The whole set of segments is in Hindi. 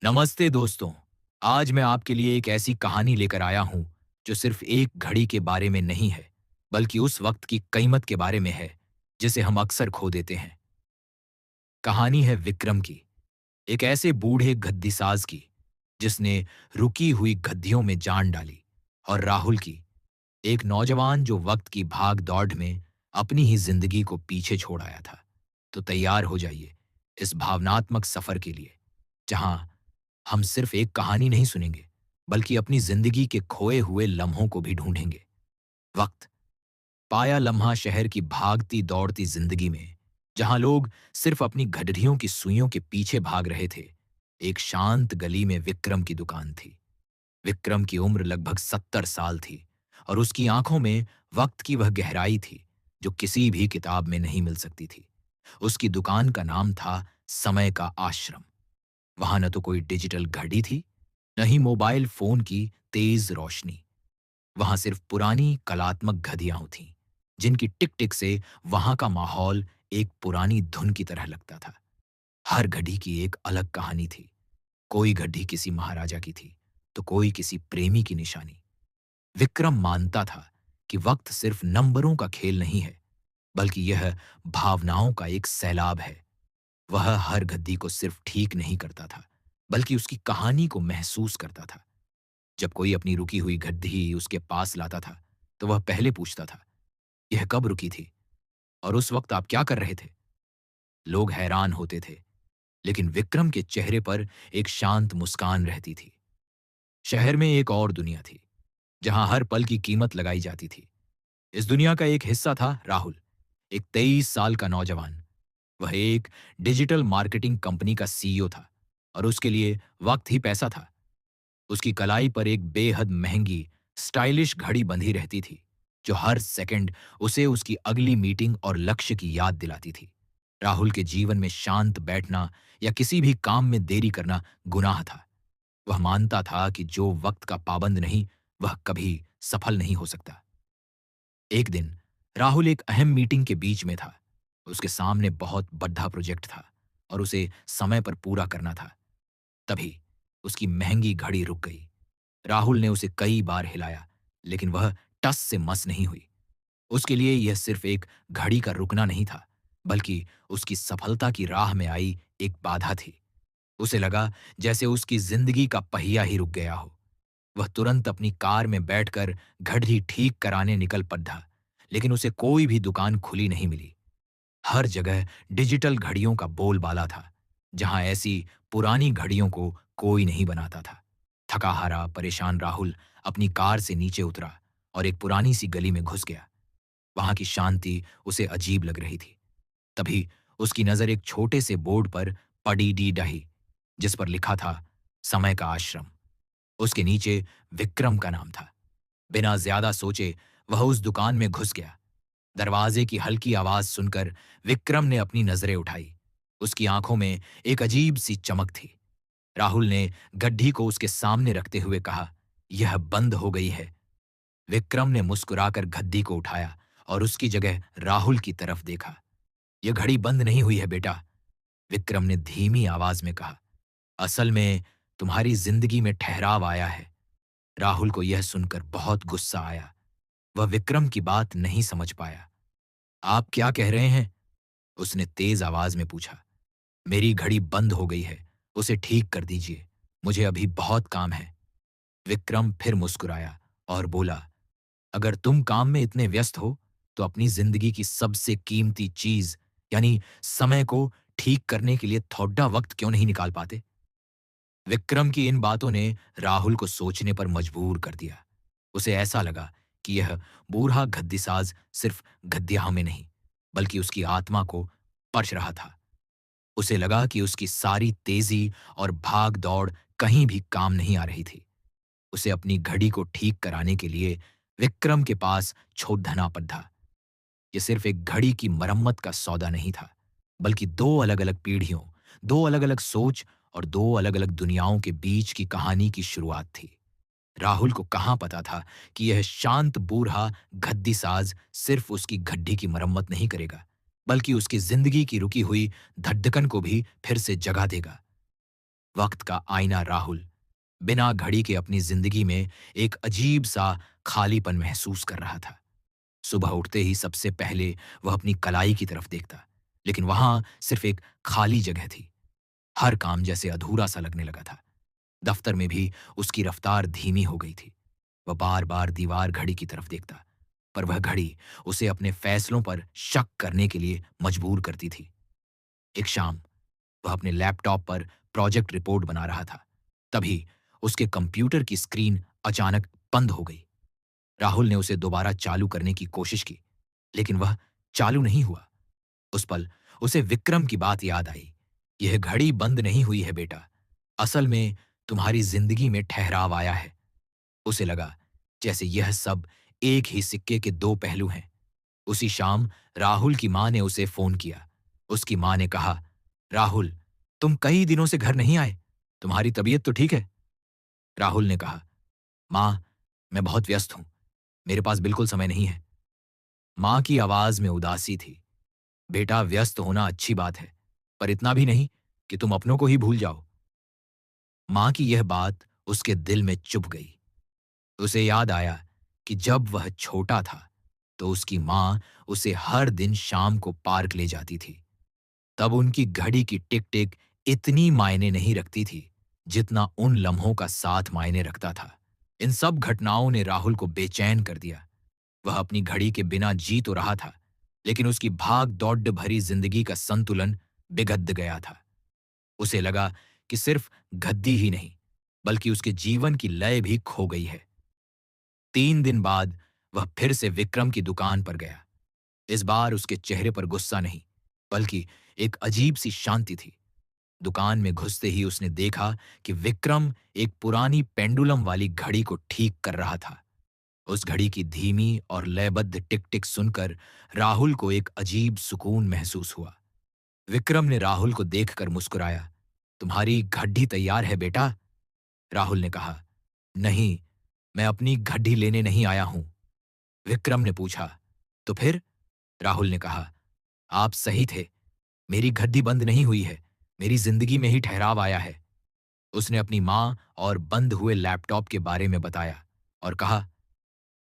नमस्ते दोस्तों। आज मैं आपके लिए एक ऐसी कहानी लेकर आया हूं जो सिर्फ एक घड़ी के बारे में नहीं है, बल्कि उस वक्त की कीमत के बारे में है जिसे हम अक्सर खो देते हैं। कहानी है विक्रम की, एक ऐसे बूढ़े गद्दीसाज की जिसने रुकी हुई गद्दियों में जान डाली, और राहुल की, एक नौजवान जो वक्त की भाग दौड़ में अपनी ही जिंदगी को पीछे छोड़ आया था। तो तैयार हो जाइए इस भावनात्मक सफर के लिए, जहां हम सिर्फ एक कहानी नहीं सुनेंगे, बल्कि अपनी जिंदगी के खोए हुए लम्हों को भी ढूंढेंगे। वक्त पाया लम्हा शहर की भागती दौड़ती जिंदगी में, जहां लोग सिर्फ अपनी घड़ियों की सुइयों के पीछे भाग रहे थे। एक शांत गली में विक्रम की दुकान थी। विक्रम की उम्र लगभग 70 साल थी, और उसकी आंखों में वक्त की वह गहराई थी जो किसी भी किताब में नहीं मिल सकती थी। उसकी दुकान का नाम था समय का आश्रम। वहां न तो कोई डिजिटल घड़ी थी, न ही मोबाइल फोन की तेज रोशनी। वहां सिर्फ पुरानी कलात्मक घड़ियां थीं, जिनकी टिक टिक से वहां का माहौल एक पुरानी धुन की तरह लगता था। हर घड़ी की एक अलग कहानी थी। कोई घड़ी किसी महाराजा की थी, तो कोई किसी प्रेमी की निशानी। विक्रम मानता था कि वक्त सिर्फ नंबरों का खेल नहीं है, बल्कि यह भावनाओं का एक सैलाब है। वह हर गद्दी को सिर्फ ठीक नहीं करता था, बल्कि उसकी कहानी को महसूस करता था। जब कोई अपनी रुकी हुई गद्दी उसके पास लाता था, तो वह पहले पूछता था, यह कब रुकी थी और उस वक्त आप क्या कर रहे थे? लोग हैरान होते थे, लेकिन विक्रम के चेहरे पर एक शांत मुस्कान रहती थी। शहर में एक और दुनिया थी, जहां हर पल की कीमत लगाई जाती थी। इस दुनिया का एक हिस्सा था राहुल, एक 23 साल का नौजवान। वह एक डिजिटल मार्केटिंग कंपनी का सीईओ था, और उसके लिए वक्त ही पैसा था। उसकी कलाई पर एक बेहद महंगी, स्टाइलिश घड़ी बंधी रहती थी, जो हर सेकंड उसे उसकी अगली मीटिंग और लक्ष्य की याद दिलाती थी। राहुल के जीवन में शांत बैठना या किसी भी काम में देरी करना गुनाह था। वह मानता था कि जो वक्त का पाबंद नहीं, वह कभी सफल नहीं हो सकता। एक दिन राहुल एक अहम मीटिंग के बीच में था। उसके सामने बहुत बड़ा प्रोजेक्ट था, और उसे समय पर पूरा करना था। तभी उसकी महंगी घड़ी रुक गई। राहुल ने उसे कई बार हिलाया, लेकिन वह टस से मस नहीं हुई। उसके लिए यह सिर्फ एक घड़ी का रुकना नहीं था, बल्कि उसकी सफलता की राह में आई एक बाधा थी। उसे लगा जैसे उसकी जिंदगी का पहिया ही रुक गया हो। वह तुरंत अपनी कार में बैठकर घड़ी ठीक कराने निकल पड़ा, लेकिन उसे कोई भी दुकान खुली नहीं मिली। हर जगह डिजिटल घड़ियों का बोलबाला था, जहां ऐसी पुरानी घड़ियों को कोई नहीं बनाता था। थका हारा परेशान राहुल अपनी कार से नीचे उतरा और एक पुरानी सी गली में घुस गया। वहां की शांति उसे अजीब लग रही थी। तभी उसकी नजर एक छोटे से बोर्ड पर पड़ी डी डही, जिस पर लिखा था समय का आश्रम। उसके नीचे विक्रम का नाम था। बिना ज्यादा सोचे वह उस दुकान में घुस गया। दरवाजे की हल्की आवाज सुनकर विक्रम ने अपनी नजरें उठाई। उसकी आंखों में एक अजीब सी चमक थी। राहुल ने गड्ढी को उसके सामने रखते हुए कहा, यह बंद हो गई है। विक्रम ने मुस्कुराकर गद्दी को उठाया और उसकी जगह राहुल की तरफ देखा। यह घड़ी बंद नहीं हुई है बेटा, विक्रम ने धीमी आवाज में कहा। असल में तुम्हारी जिंदगी में ठहराव आया है। राहुल को यह सुनकर बहुत गुस्सा आया। वह विक्रम की बात नहीं समझ पाया। आप क्या कह रहे हैं? उसने तेज आवाज में पूछा। मेरी घड़ी बंद हो गई है, उसे ठीक कर दीजिए, मुझे अभी बहुत काम है। विक्रम फिर मुस्कुराया और बोला, अगर तुम काम में इतने व्यस्त हो, तो अपनी जिंदगी की सबसे कीमती चीज यानी समय को ठीक करने के लिए थोड़ा वक्त क्यों नहीं निकाल पाते? विक्रम की इन बातों ने राहुल को सोचने पर मजबूर कर दिया। उसे ऐसा लगा कि यह बूढ़ा गद्दीसाज सिर्फ गद्दियाह में नहीं, बल्कि उसकी आत्मा को परछ रहा था। उसे लगा कि उसकी सारी तेजी और भाग दौड़ कहीं भी काम नहीं आ रही थी। उसे अपनी घड़ी को ठीक कराने के लिए विक्रम के पास छोड़ना पड़ा। यह सिर्फ एक घड़ी की मरम्मत का सौदा नहीं था, बल्कि दो अलग अलग पीढ़ियों, दो अलग अलग सोच और दो अलग अलग दुनियाओं के बीच की कहानी की शुरुआत थी। राहुल को कहाँ पता था कि यह शांत बूढ़ा गद्दीसाज सिर्फ उसकी घड्डी की मरम्मत नहीं करेगा, बल्कि उसकी जिंदगी की रुकी हुई धड़कन को भी फिर से जगा देगा। वक्त का आईना राहुल बिना घड़ी के अपनी जिंदगी में एक अजीब सा खालीपन महसूस कर रहा था। सुबह उठते ही सबसे पहले वह अपनी कलाई की तरफ देखता, लेकिन वहां सिर्फ एक खाली जगह थी। हर काम जैसे अधूरा सा लगने लगा था। दफ्तर में भी उसकी रफ्तार धीमी हो गई थी। वह बार बार दीवार घड़ी की तरफ देखता, पर वह घड़ी उसे अपने फैसलों पर शक करने के लिए मजबूर करती थी। एक शाम वह अपने लैपटॉप पर प्रोजेक्ट रिपोर्ट बना रहा था। तभी उसके कंप्यूटर की स्क्रीन अचानक बंद हो गई। राहुल ने उसे दोबारा चालू करने की कोशिश की, लेकिन वह चालू नहीं हुआ। उस पल उसे विक्रम की बात याद आई। यह घड़ी बंद नहीं हुई है बेटा, असल में तुम्हारी जिंदगी में ठहराव आया है। उसे लगा जैसे यह सब एक ही सिक्के के दो पहलू हैं। उसी शाम राहुल की मां ने उसे फोन किया। उसकी मां ने कहा, राहुल, तुम कई दिनों से घर नहीं आए, तुम्हारी तबीयत तो ठीक है? राहुल ने कहा, मां, मैं बहुत व्यस्त हूं, मेरे पास बिल्कुल समय नहीं है। मां की आवाज में उदासी थी। बेटा, व्यस्त होना अच्छी बात है, पर इतना भी नहीं कि तुम अपनों को ही भूल जाओ। मां की यह बात उसके दिल में चुभ गई। उसे याद आया कि जब वह छोटा था तो उसकी मां उसे हर दिन शाम को पार्क ले जाती थी। तब उनकी घड़ी की टिक टिक इतनी मायने नहीं रखती थी जितना उन लम्हों का साथ मायने रखता था। इन सब घटनाओं ने राहुल को बेचैन कर दिया। वह अपनी घड़ी के बिना जी तो रहा था, लेकिन उसकी भाग दौड़ भरी जिंदगी का संतुलन बिगड़ गया था। उसे लगा कि सिर्फ गद्दी ही नहीं, बल्कि उसके जीवन की लय भी खो गई है। 3 दिन बाद वह फिर से विक्रम की दुकान पर गया। इस बार उसके चेहरे पर गुस्सा नहीं, बल्कि एक अजीब सी शांति थी। दुकान में घुसते ही उसने देखा कि विक्रम एक पुरानी पेंडुलम वाली घड़ी को ठीक कर रहा था। उस घड़ी की धीमी और लयबद्ध टिक टिक सुनकर राहुल को एक अजीब सुकून महसूस हुआ। विक्रम ने राहुल को देखकर मुस्कुराया। तुम्हारी घड्डी तैयार है बेटा? राहुल ने कहा। नहीं, मैं अपनी घड्डी लेने नहीं आया हूं। विक्रम ने पूछा। तो फिर? राहुल ने कहा। आप सही थे, मेरी घड्डी बंद नहीं हुई है, मेरी जिंदगी में ही ठहराव आया है। उसने अपनी मां और बंद हुए लैपटॉप के बारे में बताया और कहा,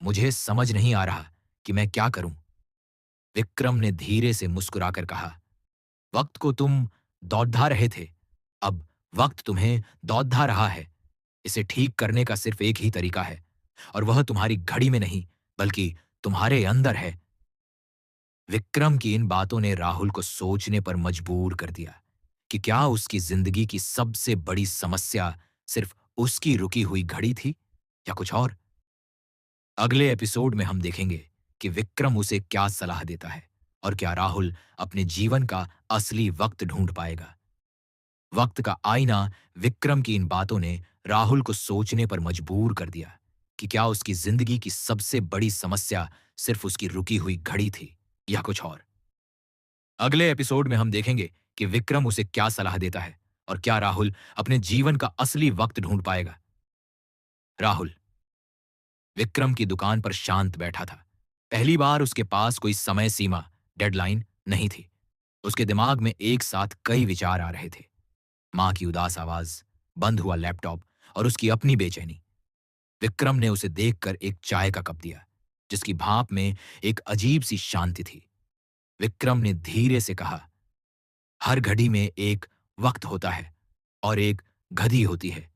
मुझे समझ नहीं आ रहा कि मैं क्या करूं। विक्रम ने धीरे से मुस्कुराकर कहा, वक्त को तुम दौड़ा रहे थे, अब वक्त तुम्हें दौड़ा रहा है। इसे ठीक करने का सिर्फ एक ही तरीका है, और वह तुम्हारी घड़ी में नहीं, बल्कि तुम्हारे अंदर है। विक्रम की इन बातों ने राहुल को सोचने पर मजबूर कर दिया कि क्या उसकी जिंदगी की सबसे बड़ी समस्या सिर्फ उसकी रुकी हुई घड़ी थी, या कुछ और। अगले एपिसोड में हम देखेंगे कि विक्रम उसे क्या सलाह देता है और क्या राहुल अपने जीवन का असली वक्त ढूंढ पाएगा। वक्त का आईना विक्रम की इन बातों ने राहुल को सोचने पर मजबूर कर दिया कि क्या उसकी जिंदगी की सबसे बड़ी समस्या सिर्फ उसकी रुकी हुई घड़ी थी, या कुछ और। अगले एपिसोड में हम देखेंगे कि विक्रम उसे क्या सलाह देता है और क्या राहुल अपने जीवन का असली वक्त ढूंढ पाएगा। राहुल विक्रम की दुकान पर शांत बैठा था। पहली बार उसके पास कोई समय सीमा, डेडलाइन नहीं थी। उसके दिमाग में एक साथ कई विचार आ रहे थे। मां की उदास आवाज, बंद हुआ लैपटॉप और उसकी अपनी बेचैनी। विक्रम ने उसे देखकर एक चाय का कप दिया, जिसकी भाप में एक अजीब सी शांति थी। विक्रम ने धीरे से कहा, हर घड़ी में एक वक्त होता है और एक घड़ी होती है।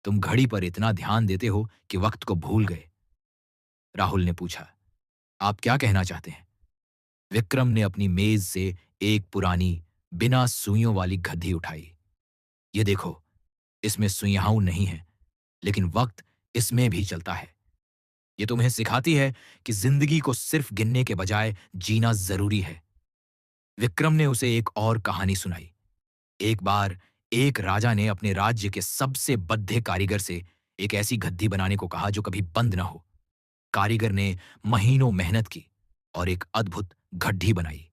तुम घड़ी पर इतना ध्यान देते हो कि वक्त को भूल गए। राहुल ने पूछा, आप क्या कहना चाहते हैं? विक्रम ने अपनी मेज से एक पुरानी, बिना सुइयों वाली घड़ी उठाई। ये देखो, इसमें सुइयां नहीं है, लेकिन वक्त इसमें भी चलता है। ये तुम्हें सिखाती है कि जिंदगी को सिर्फ गिनने के बजाय जीना जरूरी है। विक्रम ने उसे एक और कहानी सुनाई। एक बार एक राजा ने अपने राज्य के सबसे बद्ध कारीगर से एक ऐसी गद्दी बनाने को कहा जो कभी बंद न हो। कारीगर ने महीनों मेहनत की और एक अद्भुत घड्डी बनाई।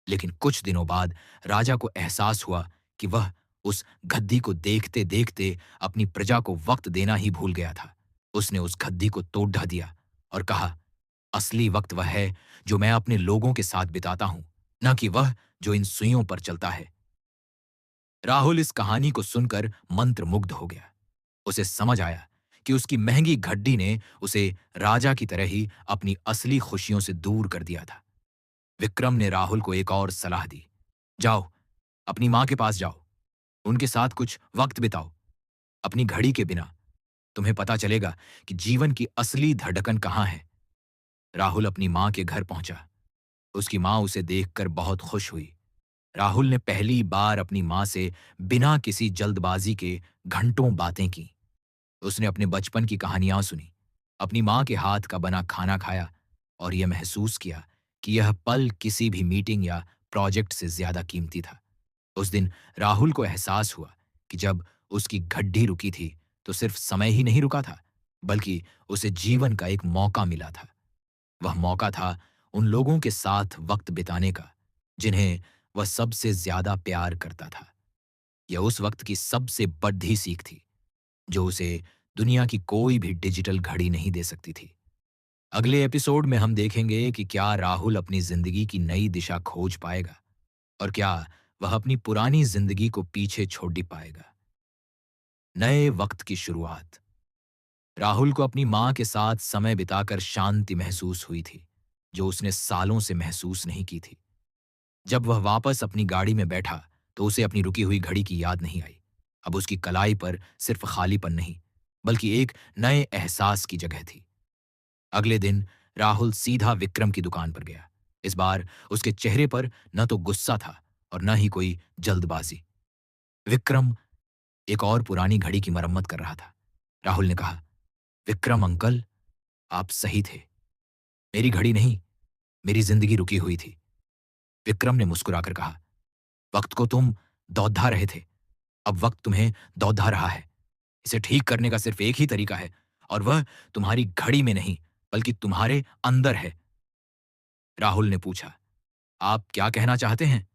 लेकिन कुछ दिनों बाद राजा को एहसास हुआ कि वह उस गद्दी को देखते देखते अपनी प्रजा को वक्त देना ही भूल गया था। उसने उस गद्दी को तोड़ ढा दिया और कहा, असली वक्त वह है जो मैं अपने लोगों के साथ बिताता हूं, न कि वह जो इन सुइयों पर चलता है। राहुल इस कहानी को सुनकर मंत्रमुग्ध हो गया। उसे समझ आया कि उसकी महंगी घड्डी ने उसे राजा की तरह ही अपनी असली खुशियों से दूर कर दिया था। विक्रम ने राहुल को एक और सलाह दी। जाओ, अपनी मां के पास जाओ, उनके साथ कुछ वक्त बिताओ। अपनी घड़ी के बिना तुम्हें पता चलेगा कि जीवन की असली धड़कन कहां है। राहुल अपनी मां के घर पहुंचा। उसकी मां उसे देखकर बहुत खुश हुई। राहुल ने पहली बार अपनी मां से बिना किसी जल्दबाजी के घंटों बातें की। उसने अपने बचपन की कहानियां सुनी, अपनी मां के हाथ का बना खाना खाया और यह महसूस किया कि यह पल किसी भी मीटिंग या प्रोजेक्ट से ज्यादा कीमती था। उस दिन राहुल को एहसास हुआ कि जब उसकी घड्डी रुकी थी तो सिर्फ समय ही नहीं रुका था, बल्कि उसे जीवन का एक मौका मिला था। वह मौका था उन लोगों के साथ वक्त बिताने का जिन्हें वह सबसे ज्यादा प्यार करता था। यह उस वक्त की सबसे बड़ी सीख थी जो उसे दुनिया की कोई भी डिजिटल घड़ी नहीं दे सकती थी। अगले एपिसोड में हम देखेंगे कि क्या राहुल अपनी जिंदगी की नई दिशा खोज पाएगा और क्या वह अपनी पुरानी जिंदगी को पीछे छोड़ ही पाएगा। नए वक्त की शुरुआत। राहुल को अपनी मां के साथ समय बिताकर शांति महसूस हुई थी, जो उसने सालों से महसूस नहीं की थी। जब वह वापस अपनी गाड़ी में बैठा तो उसे अपनी रुकी हुई घड़ी की याद नहीं आई। अब उसकी कलाई पर सिर्फ खालीपन नहीं, बल्कि एक नए एहसास की जगह थी। अगले दिन राहुल सीधा विक्रम की दुकान पर गया। इस बार उसके चेहरे पर न तो गुस्सा था और न ही कोई जल्दबाजी। विक्रम एक और पुरानी घड़ी की मरम्मत कर रहा था। राहुल ने कहा, विक्रम अंकल, आप सही थे। मेरी घड़ी नहीं, मेरी जिंदगी रुकी हुई थी। विक्रम ने मुस्कुराकर कहा, वक्त को तुम दौड़ा रहे थे, अब वक्त तुम्हें दौड़ा रहा है। इसे ठीक करने का सिर्फ एक ही तरीका है और वह तुम्हारी घड़ी में नहीं, बल्कि तुम्हारे अंदर है। राहुल ने पूछा, आप क्या कहना चाहते हैं?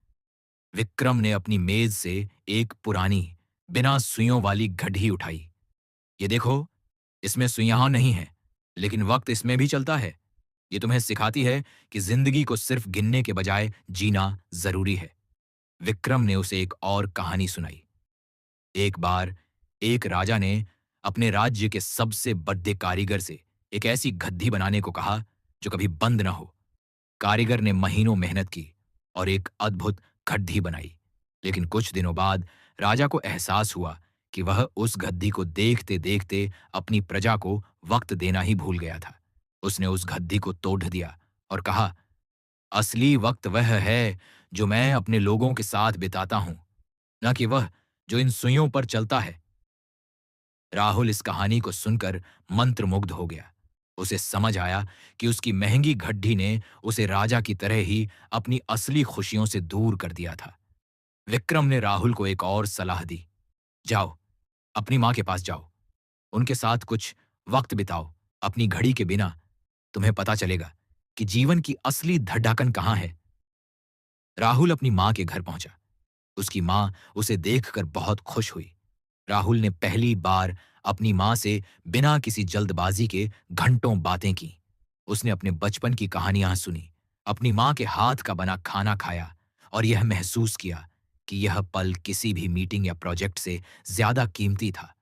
विक्रम ने अपनी मेज से एक पुरानी, बिना सुइयों वाली घड़ी उठाई। ये देखो, इसमें सुइयां नहीं है, लेकिन वक्त इसमें भी चलता है। ये तुम्हें सिखाती है कि जिंदगी को सिर्फ गिनने के बजाय जीना जरूरी है। विक्रम ने उसे एक और कहानी सुनाई। एक बार एक राजा ने अपने राज्य के सबसे बड़े कारीगर से एक ऐसी गद्दी बनाने को कहा जो कभी बंद न हो। कारीगर ने महीनों मेहनत की और एक अद्भुत गद्दी बनाई। लेकिन कुछ दिनों बाद राजा को एहसास हुआ कि वह उस गद्दी को देखते देखते अपनी प्रजा को वक्त देना ही भूल गया था। उसने उस गद्दी को तोड़ दिया और कहा, असली वक्त वह है जो मैं अपने लोगों के साथ बिताता हूं, न कि वह जो इन सुइयों पर चलता है। राहुल इस कहानी को सुनकर मंत्रमुग्ध हो गया। उसे समझ आया कि उसकी महंगी घड्डी ने उसे राजा की तरह ही अपनी असली खुशियों से दूर कर दिया था। विक्रम ने राहुल को एक और सलाह दी। जाओ, अपनी मां के पास जाओ, उनके साथ कुछ वक्त बिताओ। अपनी घड़ी के बिना तुम्हें पता चलेगा कि जीवन की असली धड़कन कहां है। राहुल अपनी मां के घर पहुंचा। उसकी मां उसे देखकर बहुत खुश हुई। राहुल ने पहली बार अपनी मां से बिना किसी जल्दबाजी के घंटों बातें की। उसने अपने बचपन की कहानियां सुनी, अपनी मां के हाथ का बना खाना खाया और यह महसूस किया कि यह पल किसी भी मीटिंग या प्रोजेक्ट से ज्यादा कीमती था।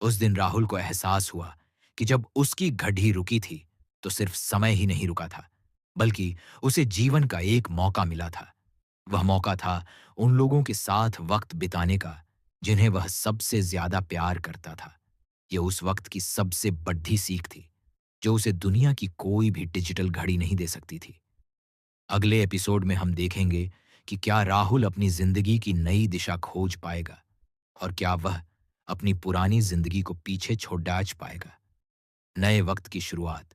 उस दिन राहुल को एहसास हुआ कि जब उसकी घड़ी रुकी थी तो सिर्फ समय ही नहीं रुका था, बल्कि उसे जीवन का एक मौका मिला था। वह मौका था उन लोगों के साथ वक्त बिताने का जिन्हें वह सबसे ज्यादा प्यार करता था। यह उस वक्त की सबसे बड़ी सीख थी जो उसे दुनिया की कोई भी डिजिटल घड़ी नहीं दे सकती थी। अगले एपिसोड में हम देखेंगे कि क्या राहुल अपनी जिंदगी की नई दिशा खोज पाएगा और क्या वह अपनी पुरानी जिंदगी को पीछे छोड़ डाच पाएगा। नए वक्त की शुरुआत।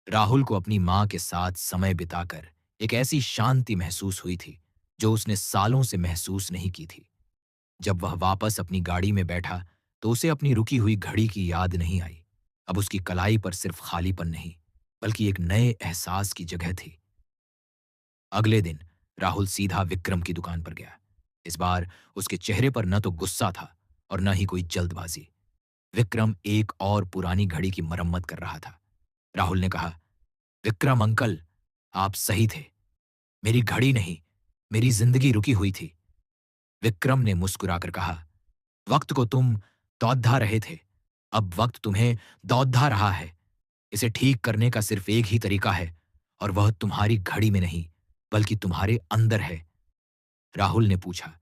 राहुल को अपनी मां के साथ समय बिताकर एक ऐसी शांति महसूस हुई थी जो उसने सालों से महसूस नहीं की थी। जब वह वापस अपनी गाड़ी में बैठा तो उसे अपनी रुकी हुई घड़ी की याद नहीं आई। अब उसकी कलाई पर सिर्फ खालीपन नहीं, बल्कि एक नए एहसास की जगह थी। अगले दिन राहुल सीधा विक्रम की दुकान पर गया। इस बार उसके चेहरे पर न तो गुस्सा था और न ही कोई जल्दबाजी। विक्रम एक और पुरानी घड़ी की मरम्मत कर रहा था। राहुल ने कहा, विक्रम अंकल, आप सही थे। मेरी घड़ी नहीं, मेरी जिंदगी रुकी हुई थी। विक्रम ने मुस्कुराकर कहा, वक्त को तुम दौड़ा रहे थे, अब वक्त तुम्हें दौड़ा रहा है। इसे ठीक करने का सिर्फ एक ही तरीका है, और वह तुम्हारी घड़ी में नहीं, बल्कि तुम्हारे अंदर है। राहुल ने पूछा,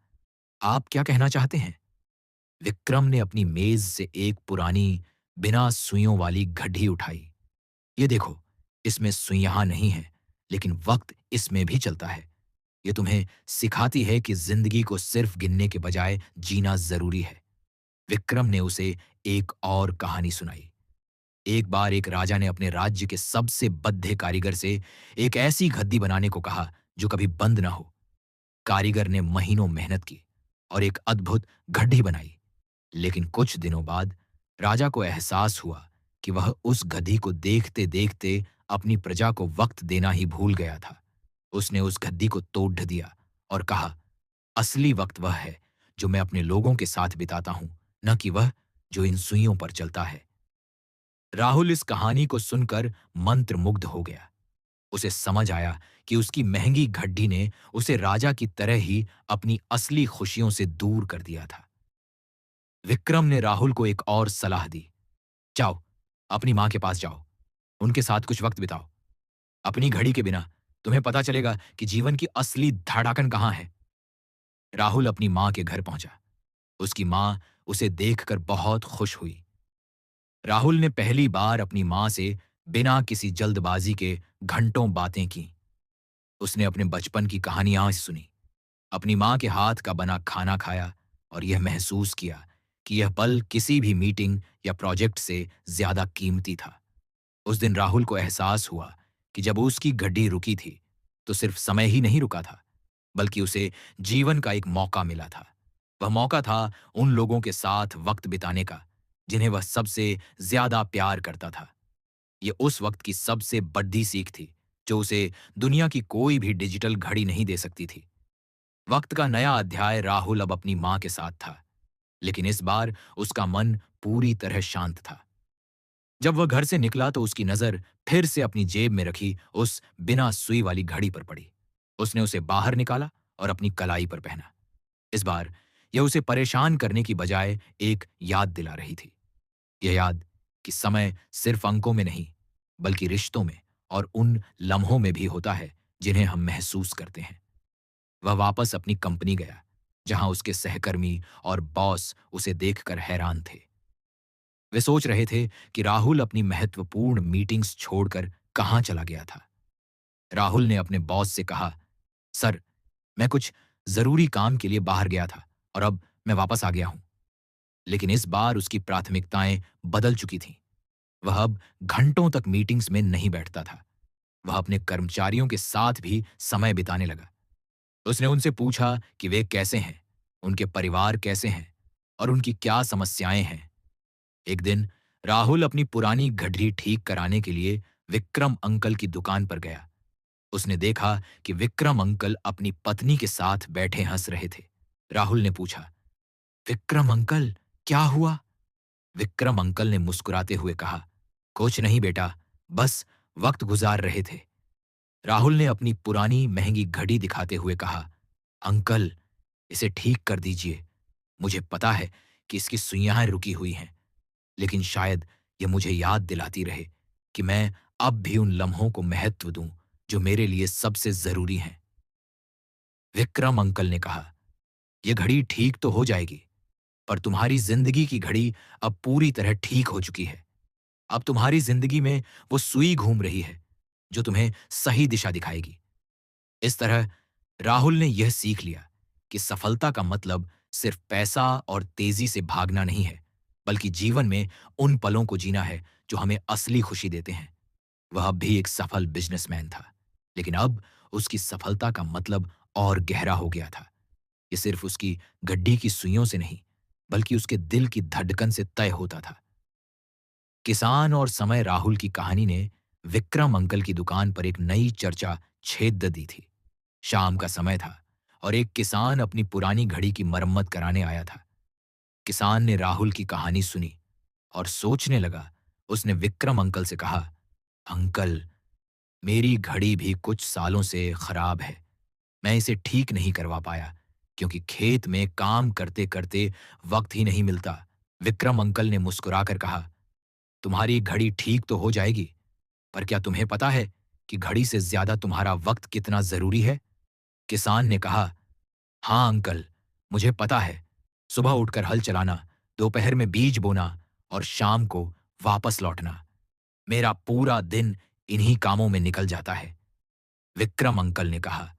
आप क्या कहना चाहते हैं? विक्रम ने अपनी मेज से एक पुरानी, बिना सुइयों वाली घड़ी उठाई। ये देखो, इसमें सुइयां नहीं है, लेकिन वक्त इसमें भी चलता है। ये तुम्हें सिखाती है कि जिंदगी को सिर्फ गिनने के बजाय जीना जरूरी है। विक्रम ने उसे एक और कहानी सुनाई। एक बार एक राजा ने अपने राज्य के सबसे बद्ध कारीगर से एक ऐसी गद्दी बनाने को कहा जो कभी बंद ना हो। कारीगर ने महीनों मेहनत की और एक अद्भुत घड़ी बनाई। लेकिन कुछ दिनों बाद राजा को एहसास हुआ कि वह उस गधी को देखते देखते अपनी प्रजा को वक्त देना ही भूल गया था। उसने उस गद्दी को तोड़ दिया और कहा, असली वक्त वह है जो मैं अपने लोगों के साथ बिताता हूं, न कि वह जो इन सुइयों पर चलता है। राहुल इस कहानी को सुनकर मंत्रमुग्ध हो गया। उसे समझ आया कि उसकी महंगी घड्डी ने उसे राजा की तरह ही अपनी असली खुशियों से दूर कर दिया था। विक्रम ने राहुल को एक और सलाह दी, जाओ, अपनी मां के पास जाओ, उनके साथ कुछ वक्त बिताओ। अपनी घड़ी के बिना तुम्हें पता चलेगा कि जीवन की असली धड़ाकन कहां है। राहुल अपनी मां के घर पहुंचा। उसकी मां उसे देखकर बहुत खुश हुई। राहुल ने पहली बार अपनी मां से बिना किसी जल्दबाजी के घंटों बातें की। उसने अपने बचपन की कहानियां सुनी, अपनी मां के हाथ का बना खाना खाया और यह महसूस किया कि यह पल किसी भी मीटिंग या प्रोजेक्ट से ज्यादा कीमती था। उस दिन राहुल को एहसास हुआ कि जब उसकी घड़ी रुकी थी, तो सिर्फ समय ही नहीं रुका था, बल्कि उसे जीवन का एक मौका मिला था। वह मौका था उन लोगों के साथ वक्त बिताने का जिन्हें वह सबसे ज्यादा प्यार करता था। यह उस वक्त की सबसे बड़ी सीख थी जो उसे दुनिया की कोई भी डिजिटल घड़ी नहीं दे सकती थी। वक्त का नया अध्याय राहुल अब अपनी मां के साथ था, लेकिन इस बार उसका मन पूरी तरह शांत था। जब वह घर से निकला तो उसकी नजर फिर से अपनी जेब में रखी उस बिना सुई वाली घड़ी पर पड़ी। उसने उसे बाहर निकाला और अपनी कलाई पर पहना। इस बार यह उसे परेशान करने की बजाय एक याद दिला रही थी। यह याद कि समय सिर्फ अंकों में नहीं, बल्कि रिश्तों में और उन लम्हों में भी होता है जिन्हें हम महसूस करते हैं। वह वापस अपनी कंपनी गया, जहां उसके सहकर्मी और बॉस उसे देखकर हैरान थे। वे सोच रहे थे कि राहुल अपनी महत्वपूर्ण मीटिंग्स छोड़कर कहां चला गया था। राहुल ने अपने बॉस से कहा, सर, मैं कुछ जरूरी काम के लिए बाहर गया था और अब मैं वापस आ गया हूं। लेकिन इस बार उसकी प्राथमिकताएं बदल चुकी थीं। वह अब घंटों तक मीटिंग्स में नहीं बैठता था। वह अपने कर्मचारियों के साथ भी समय बिताने लगा। उसने उनसे पूछा कि वे कैसे हैं, उनके परिवार कैसे हैं और उनकी क्या समस्याएं हैं। एक दिन राहुल अपनी पुरानी घड़ी ठीक कराने के लिए विक्रम अंकल की दुकान पर गया। उसने देखा कि विक्रम अंकल अपनी पत्नी के साथ बैठे हंस रहे थे। राहुल ने पूछा, विक्रम अंकल, क्या हुआ? विक्रम अंकल ने मुस्कुराते हुए कहा, कुछ नहीं बेटा, बस वक्त गुजार रहे थे। राहुल ने अपनी पुरानी महंगी घड़ी दिखाते हुए कहा, अंकल, इसे ठीक कर दीजिए। मुझे पता है कि इसकी सुइयां रुकी हुई हैं, लेकिन शायद यह मुझे याद दिलाती रहे कि मैं अब भी उन लम्हों को महत्व दूं जो मेरे लिए सबसे जरूरी हैं। विक्रम अंकल ने कहा, यह घड़ी ठीक तो हो जाएगी, पर तुम्हारी जिंदगी की घड़ी अब पूरी तरह ठीक हो चुकी है। अब तुम्हारी जिंदगी में वो सुई घूम रही है जो तुम्हें सही दिशा दिखाएगी। इस तरह राहुल ने यह सीख लिया कि सफलता का मतलब सिर्फ पैसा और तेजी से भागना नहीं है, बल्कि जीवन में उन पलों को जीना है जो हमें असली खुशी देते हैं। वह अब भी एक सफल बिजनेसमैन था, लेकिन अब उसकी सफलता का मतलब और गहरा हो गया था। ये सिर्फ उसकी गड्डी की सुइयों से नहीं, बल्कि उसके दिल की धड़कन से तय होता था। किसान और समय राहुल की कहानी ने विक्रम अंकल की दुकान पर एक नई चर्चा छेद दी थी। शाम का समय था और एक किसान अपनी पुरानी घड़ी की मरम्मत कराने आया था। किसान ने राहुल की कहानी सुनी और सोचने लगा। उसने विक्रम अंकल से कहा, अंकल, मेरी घड़ी भी कुछ सालों से खराब है। मैं इसे ठीक नहीं करवा पाया, क्योंकि खेत में काम करते करते वक्त ही नहीं मिलता। विक्रम अंकल ने मुस्कुराकर कहा, तुम्हारी घड़ी ठीक तो हो जाएगी, पर क्या तुम्हें पता है कि घड़ी से ज्यादा तुम्हारा वक्त कितना जरूरी है? किसान ने कहा, हाँ अंकल, मुझे पता है। सुबह उठकर हल चलाना, दोपहर में बीज बोना और शाम को वापस लौटना, मेरा पूरा दिन इन्हीं कामों में निकल जाता है। विक्रम अंकल ने कहा,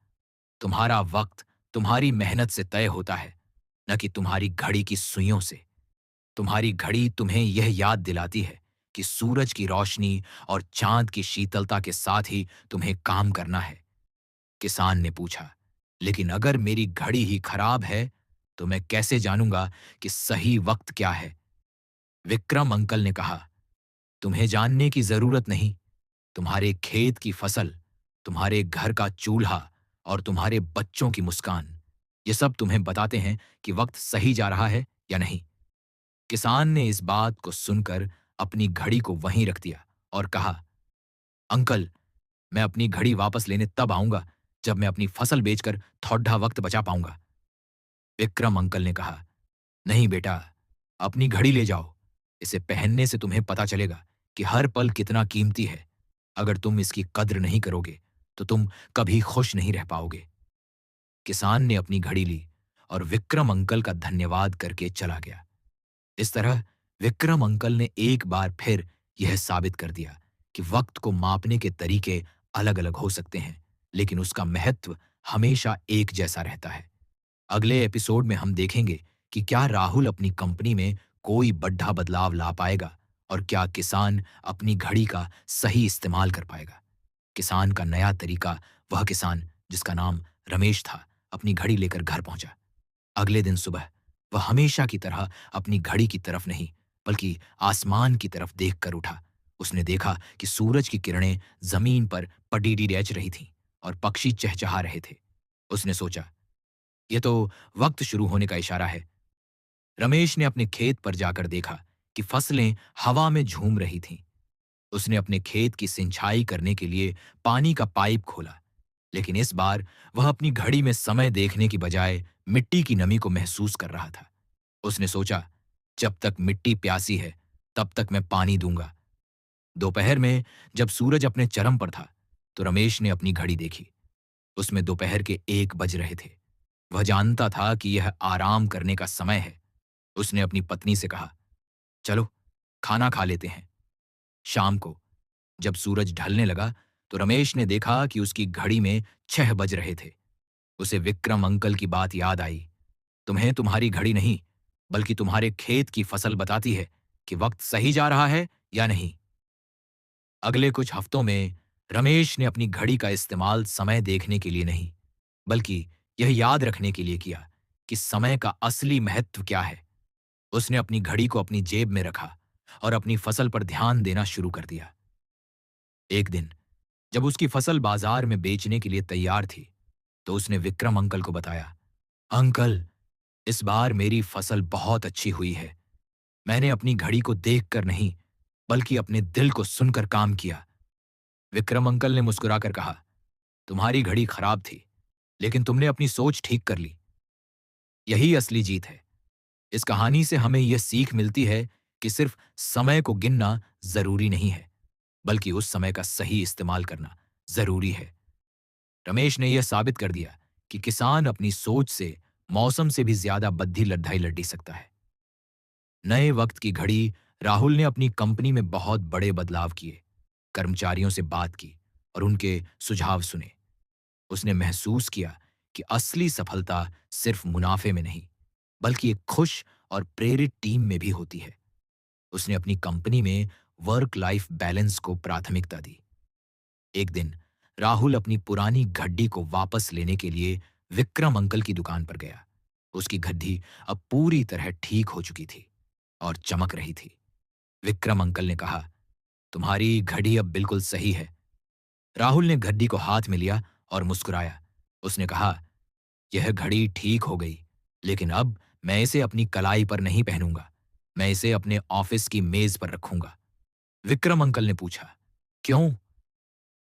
तुम्हारा वक्त तुम्हारी मेहनत से तय होता है, न कि तुम्हारी घड़ी की सुइयों से। तुम्हारी घड़ी तुम्हें यह याद दिलाती है कि सूरज की रोशनी और चांद की शीतलता के साथ ही तुम्हें काम करना है। किसान ने पूछा, लेकिन अगर मेरी घड़ी ही खराब है, तो मैं कैसे जानूंगा कि सही वक्त क्या है? विक्रम अंकल ने कहा, तुम्हें जानने की जरूरत नहीं। तुम्हारे खेत की फसल, तुम्हारे घर का चूल्हा और तुम्हारे बच्चों की मुस्कान, ये सब तुम्हें बताते हैं कि वक्त सही जा रहा है या नहीं। किसान ने इस बात को सुनकर अपनी घड़ी को वहीं रख दिया और कहा, अंकल, मैं अपनी घड़ी वापस लेने तब आऊंगा जब मैं अपनी फसल बेचकर थोड़ा वक्त बचा पाऊंगा। विक्रम अंकल ने कहा, नहीं बेटा, अपनी घड़ी ले जाओ। इसे पहनने से तुम्हें पता चलेगा कि हर पल कितना कीमती है। अगर तुम इसकी कद्र नहीं करोगे, तो तुम कभी खुश नहीं रह पाओगे। किसान ने अपनी घड़ी ली और विक्रम अंकल का धन्यवाद करके चला गया। इस तरह विक्रम अंकल ने एक बार फिर यह साबित कर दिया कि वक्त को मापने के तरीके अलग-अलग हो सकते हैं, लेकिन उसका महत्व हमेशा एक जैसा रहता है। अगले एपिसोड में हम देखेंगे कि क्या राहुल अपनी कंपनी में कोई बड़ा बदलाव ला पाएगा और क्या किसान अपनी घड़ी का सही इस्तेमाल कर पाएगा। किसान का नया तरीका, वह किसान जिसका नाम रमेश था, अपनी घड़ी लेकर घर पहुंचा। अगले दिन सुबह वह हमेशा की तरह अपनी घड़ी की तरफ नहीं, बल्कि आसमान की तरफ देखकर उठा। उसने देखा कि सूरज की किरणें जमीन पर पडीडी रच रही थीं और पक्षी चहचहा रहे थे। उसने सोचा, यह तो वक्त शुरू होने का इशारा है। रमेश ने अपने खेत पर जाकर देखा कि फसलें हवा में झूम रही थीं। उसने अपने खेत की सिंचाई करने के लिए पानी का पाइप खोला, लेकिन इस बार वह अपनी घड़ी में समय देखने की बजाय मिट्टी की नमी को महसूस कर रहा था। उसने सोचा, जब तक मिट्टी प्यासी है, तब तक मैं पानी दूंगा। दोपहर में जब सूरज अपने चरम पर था, तो रमेश ने अपनी घड़ी देखी। उसमें दोपहर के 1 बज रहे थे। वह जानता था कि यह आराम करने का समय है। उसने अपनी पत्नी से कहा, चलो खाना खा लेते हैं। शाम को जब सूरज ढलने लगा, तो रमेश ने देखा कि उसकी घड़ी में 6 बज रहे थे। उसे विक्रम अंकल की बात याद आई, तुम्हें तुम्हारी घड़ी नहीं, बल्कि तुम्हारे खेत की फसल बताती है कि वक्त सही जा रहा है या नहीं। अगले कुछ हफ्तों में रमेश ने अपनी घड़ी का इस्तेमाल समय देखने के लिए नहीं, बल्कि यह याद रखने के लिए किया कि समय का असली महत्व क्या है। उसने अपनी घड़ी को अपनी जेब में रखा और अपनी फसल पर ध्यान देना शुरू कर दिया। एक दिन जब उसकी फसल बाजार में बेचने के लिए तैयार थी, तो उसने विक्रम अंकल को बताया, अंकल, इस बार मेरी फसल बहुत अच्छी हुई है। मैंने अपनी घड़ी को देखकर नहीं, बल्कि अपने दिल को सुनकर काम किया। विक्रम अंकल ने मुस्कुराकर कहा, तुम्हारी घड़ी खराब थी, लेकिन तुमने अपनी सोच ठीक कर ली। यही असली जीत है। इस कहानी से हमें यह सीख मिलती है कि सिर्फ समय को गिनना जरूरी नहीं है, बल्कि उस समय का सही इस्तेमाल करना जरूरी है। रमेश ने यह साबित कर दिया कि किसान अपनी सोच से मौसम से भी ज्यादा बद्धी लड़ाई लड़ी सकता है। नए वक्त की घड़ी, राहुल ने अपनी कंपनी में बहुत बड़े बदलाव किए, कर्मचारियों से बात की और उनके सुझाव सुने। उसने महसूस किया कि असली सफलता सिर्फ मुनाफे में नहीं, बल्कि एक खुश और प्रेरित टीम में भी होती है। उसने अपनी कंपनी में वर्क लाइफ बैलेंस को प्राथमिकता दी। एक दिन राहुल अपनी पुरानी घड्डी को वापस लेने के लिए विक्रम अंकल की दुकान पर गया। उसकी घड्डी अब पूरी तरह ठीक हो चुकी थी और चमक रही थी। विक्रम अंकल ने कहा, तुम्हारी घड़ी अब बिल्कुल सही है। राहुल ने घड्डी को हाथ में लिया और मुस्कुराया। उसने कहा, यह घड़ी ठीक हो गई, लेकिन अब मैं इसे अपनी कलाई पर नहीं पहनूंगा। मैं इसे अपने ऑफिस की मेज पर रखूंगा। विक्रम अंकल ने पूछा, क्यों?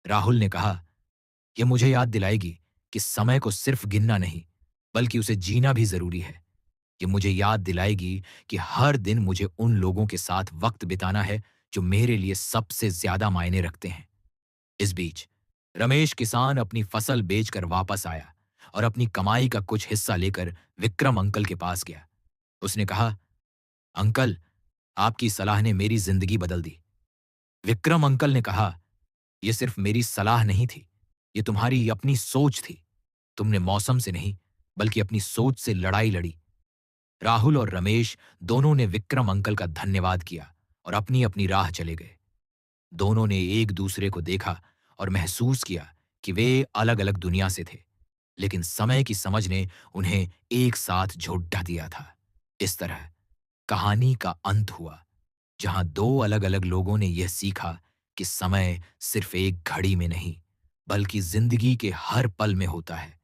राहुल ने कहा, यह मुझे याद दिलाएगी कि समय को सिर्फ गिनना नहीं, बल्कि उसे जीना भी ज़रूरी है। ये मुझे याद दिलाएगी कि हर दिन मुझे उन लोगों के साथ वक़्त बिताना है, जो मेरे लिए सबसे ज़्यादा मायने रखते हैं। इस बीच रमेश किसान अपनी फसल बेचकर वापस आया और अपनी कमाई का कुछ हिस्सा लेकर विक्रम अंकल के पास गया। उसने कहा, अंकल, आपकी सलाह ने मेरी जिंदगी बदल दी। विक्रम अंकल ने कहा, यह सिर्फ मेरी सलाह नहीं थी, ये तुम्हारी अपनी सोच थी। तुमने मौसम से नहीं, बल्कि अपनी सोच से लड़ाई लड़ी। राहुल और रमेश दोनों ने विक्रम अंकल का धन्यवाद किया और अपनी अपनी राह चले गए। दोनों ने एक दूसरे को देखा और महसूस किया कि वे अलग अलग दुनिया से थे, लेकिन समय की समझ ने उन्हें एक साथ जोड़ दिया था। इस तरह कहानी का अंत हुआ, जहां दो अलग अलग लोगों ने यह सीखा कि समय सिर्फ एक घड़ी में नहीं, बल्कि जिंदगी के हर पल में होता है।